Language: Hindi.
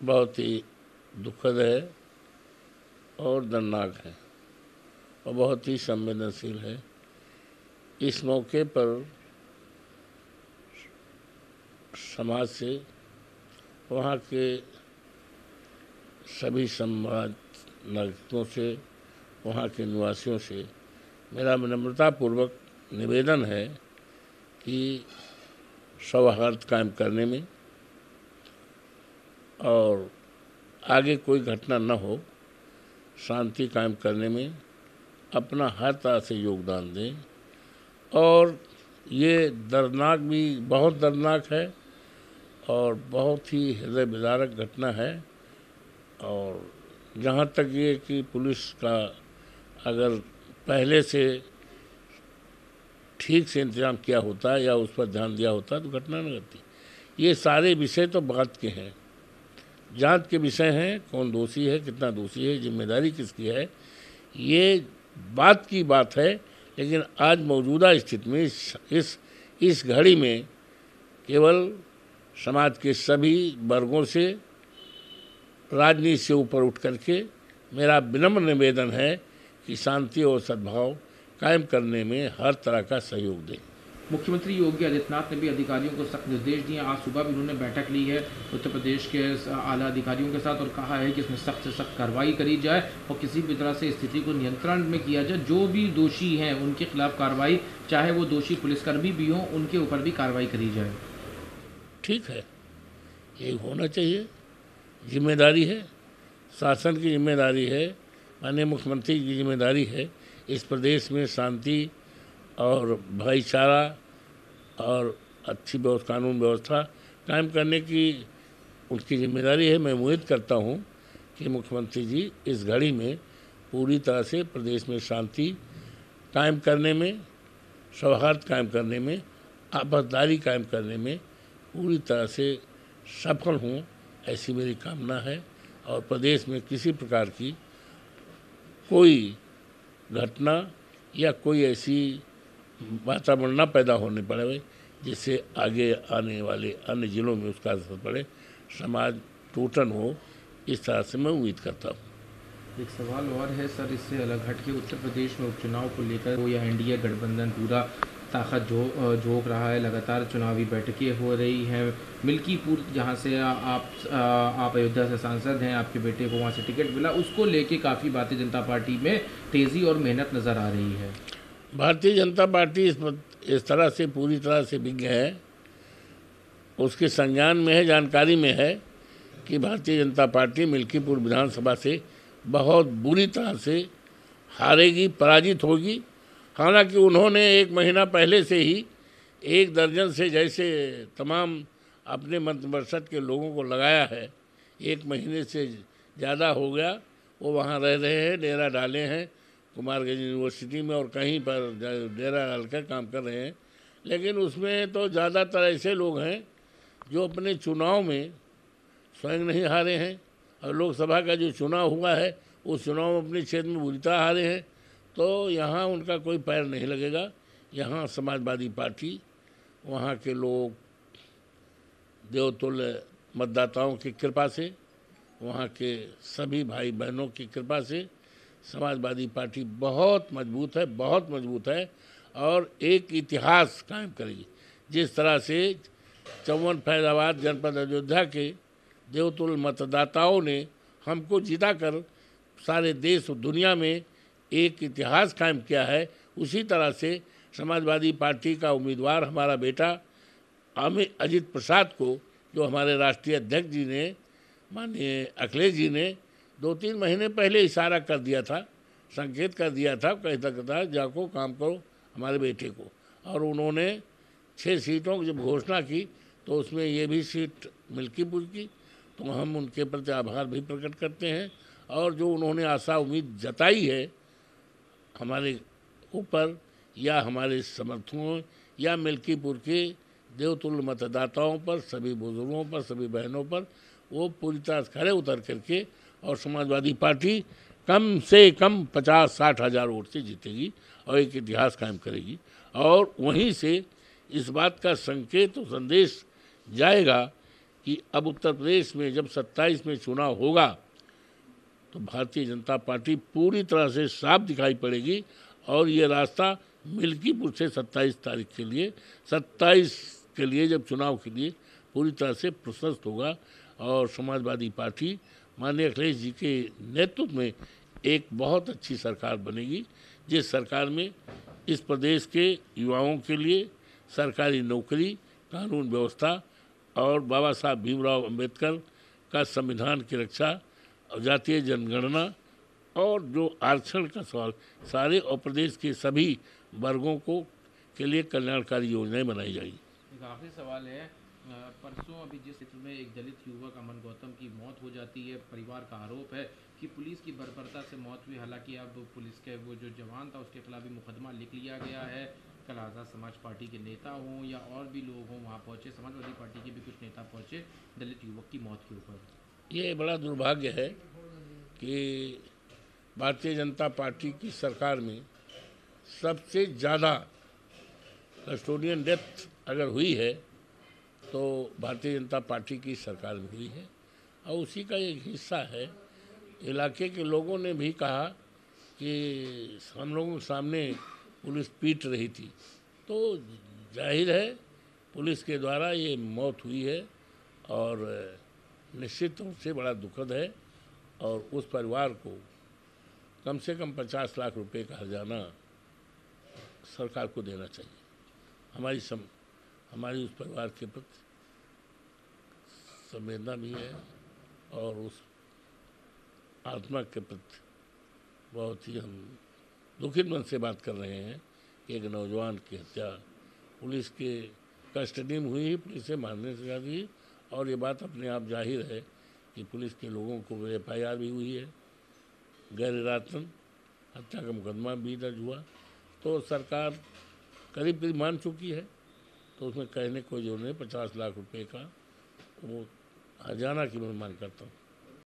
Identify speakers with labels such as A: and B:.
A: बहुत ही दुखद है और दर्दनाक है और बहुत ही संवेदनशील है। इस मौके पर समाज से, वहाँ के सभी समाज नागरिकों से, वहाँ के निवासियों से मेरा विनम्रतापूर्वक निवेदन है कि सौहार्द कायम करने में और आगे कोई घटना न हो, शांति कायम करने में अपना हर तरह से योगदान दें। और ये दर्दनाक भी बहुत दर्दनाक है और बहुत ही हृदय विदारक घटना है। और जहाँ तक ये कि पुलिस का अगर पहले से ठीक से इंतजाम किया होता या उस पर ध्यान दिया होता तो घटना न घटती। ये सारे विषय तो बात के हैं, जांच के विषय हैं। कौन दोषी है, कितना दोषी है, जिम्मेदारी किसकी है, ये बात की बात है। लेकिन आज मौजूदा स्थिति में इस घड़ी में केवल समाज के सभी वर्गों से, राजनीति से ऊपर उठ करके मेरा विनम्र निवेदन है कि शांति और सद्भाव कायम करने में हर तरह का सहयोग दें।
B: मुख्यमंत्री योगी आदित्यनाथ ने भी अधिकारियों को सख्त निर्देश दिए। आज सुबह भी उन्होंने बैठक ली है उत्तर प्रदेश के आला अधिकारियों के साथ और कहा है कि इसमें सख्त से सख्त कार्रवाई करी जाए और किसी भी तरह से स्थिति को नियंत्रण में किया जाए। जो भी दोषी हैं उनके खिलाफ कार्रवाई, चाहे वो दोषी पुलिसकर्मी भी हों, उनके ऊपर भी कार्रवाई करी जाए।
A: ठीक है, ये होना चाहिए, जिम्मेदारी है, शासन की जिम्मेदारी है, माननीय मुख्यमंत्री की जिम्मेदारी है इस प्रदेश में शांति और भाईचारा और अच्छी कानून व्यवस्था कायम करने की उनकी जिम्मेदारी है। मैं उम्मीद करता हूं कि मुख्यमंत्री जी इस घड़ी में पूरी तरह से प्रदेश में शांति कायम करने में, सौहार्द कायम करने में, आपसदारी कायम करने में पूरी तरह से सफल हों, ऐसी मेरी कामना है। और प्रदेश में किसी प्रकार की कोई घटना या कोई ऐसी वातावरण न पैदा होने पड़े जिससे आगे आने वाले अन्य जिलों में उसका असर पड़े, समाज टूटन हो, इस तरह से मैं उम्मीद करता हूँ।
B: एक सवाल और है सर, इससे अलग हट के उत्तर प्रदेश में उपचुनाव को लेकर वो या एनडीए गठबंधन पूरा ताकत झोंक रहा है, लगातार चुनावी बैठकें हो रही हैं। मिल्कीपुर जहां से आप अयोध्या से सांसद हैं, आपके बेटे को वहां से टिकट मिला, उसको लेके काफ़ी भारतीय जनता पार्टी में तेज़ी और मेहनत नज़र आ रही है।
A: भारतीय जनता पार्टी इस तरह से पूरी तरह से विज्ञ है, उसके संज्ञान में है, जानकारी में है कि भारतीय जनता पार्टी मिल्कीपुर विधानसभा से बहुत बुरी तरह से हारेगी, पराजित होगी। हालांकि उन्होंने एक महीना पहले से ही 1 दर्जन से जैसे तमाम अपने मंत्रिपरिषद के लोगों को लगाया है, 1 महीने से ज़्यादा हो गया वो वहाँ रह रहे हैं, डेरा डाले हैं कुमारगंज यूनिवर्सिटी में और कहीं पर डेरा डालकर काम कर रहे हैं। लेकिन उसमें तो ज़्यादातर ऐसे लोग हैं जो अपने चुनाव में स्वयं नहीं हारे हैं और लोकसभा का जो चुनाव हुआ है उस चुनाव में अपने क्षेत्र में बुरी तरह हारे हैं, तो यहाँ उनका कोई पैर नहीं लगेगा। यहाँ समाजवादी पार्टी, वहाँ के लोग देवतुल्य मतदाताओं की कृपा से, वहाँ के सभी भाई बहनों की कृपा से समाजवादी पार्टी बहुत मजबूत है, बहुत मजबूत है और एक इतिहास कायम करेगी। जिस तरह से 54 फैजाबाद जनपद अयोध्या के देवतुल्य मतदाताओं ने हमको जिताकर सारे देश और दुनिया में एक इतिहास कायम किया है, उसी तरह से समाजवादी पार्टी का उम्मीदवार हमारा बेटा अजित प्रसाद को, जो हमारे राष्ट्रीय अध्यक्ष जी ने, माननीय अखिलेश जी ने 2-3 महीने पहले इशारा कर दिया था, संकेत कर दिया था, कहता था जाको काम करो हमारे बेटे को, और उन्होंने 6 सीटों की जब घोषणा की तो उसमें ये भी सीट मिल्कीपुर की, तो हम उनके प्रति आभार भी प्रकट करते हैं। और जो उन्होंने आशा उम्मीद जताई है हमारे ऊपर या हमारे समर्थकों या मिल्कीपुर के देवतुल्य मतदाताओं पर, सभी बुजुर्गों पर, सभी बहनों पर, वो पूरी तरह खड़े उतर करके और समाजवादी पार्टी कम से कम 50-60 हज़ार वोट से जीतेगी और एक इतिहास कायम करेगी। और वहीं से इस बात का संकेत और संदेश जाएगा कि अब उत्तर प्रदेश में जब 27 में चुनाव होगा तो भारतीय जनता पार्टी पूरी तरह से साफ दिखाई पड़ेगी और ये रास्ता मिल्कीपुर से 27 तारीख के लिए 27 के लिए जब चुनाव के लिए पूरी तरह से प्रशस्त होगा और समाजवादी पार्टी माननीय अखिलेश जी के नेतृत्व में एक बहुत अच्छी सरकार बनेगी, जिस सरकार में इस प्रदेश के युवाओं के लिए सरकारी नौकरी, कानून व्यवस्था और बाबा साहब भीमराव अंबेडकर का संविधान की रक्षा, जातीय जनगणना और जो आरक्षण का सवाल सारे और प्रदेश के सभी वर्गों को के लिए कल्याणकारी योजनाएं बनाई जाएगी।
B: एक आखिरी सवाल है, परसों अभी जिस क्षेत्र में एक दलित युवक अमन गौतम की मौत हो जाती है, परिवार का आरोप है कि पुलिस की बर्बरता से मौत हुई। हालांकि अब पुलिस के वो जो जवान था उसके खिलाफ भी मुकदमा लिख लिया गया है। कल आज़ाद समाज पार्टी के नेता हों या और भी लोग हों वहाँ पहुँचे, समाजवादी पार्टी के भी कुछ नेता पहुँचे दलित युवक की मौत के ऊपर।
A: ये बड़ा दुर्भाग्य है कि भारतीय जनता पार्टी की सरकार में सबसे ज़्यादा कस्टोडियन डेथ अगर हुई है तो भारतीय जनता पार्टी की सरकार में हुई है और उसी का एक हिस्सा है। इलाके के लोगों ने भी कहा कि हम लोगों के सामने पुलिस पीट रही थी, तो जाहिर है पुलिस के द्वारा ये मौत हुई है और निश्चित रूप से बड़ा दुखद है और उस परिवार को कम से कम 50 लाख रुपए का हर्जाना सरकार को देना चाहिए। हमारी उस परिवार के प्रति संवेदना भी है और उस आत्मा के प्रति बहुत ही हम दुखित मन से बात कर रहे हैं कि एक नौजवान की हत्या पुलिस के कस्टडी में हुई, पुलिस से मारने से ज़्यादा हुई और ये बात अपने आप जाहिर है कि पुलिस के लोगों को FIR भी हुई है, गैर इरादतन हत्या का मुकदमा भी दर्ज हुआ। तो सरकार करीब करीब मान चुकी है, तो उसमें कहने कोई जरूरत नहीं। 50 लाख रुपए का वो हर्जाना की मैं मांग करता हूँ।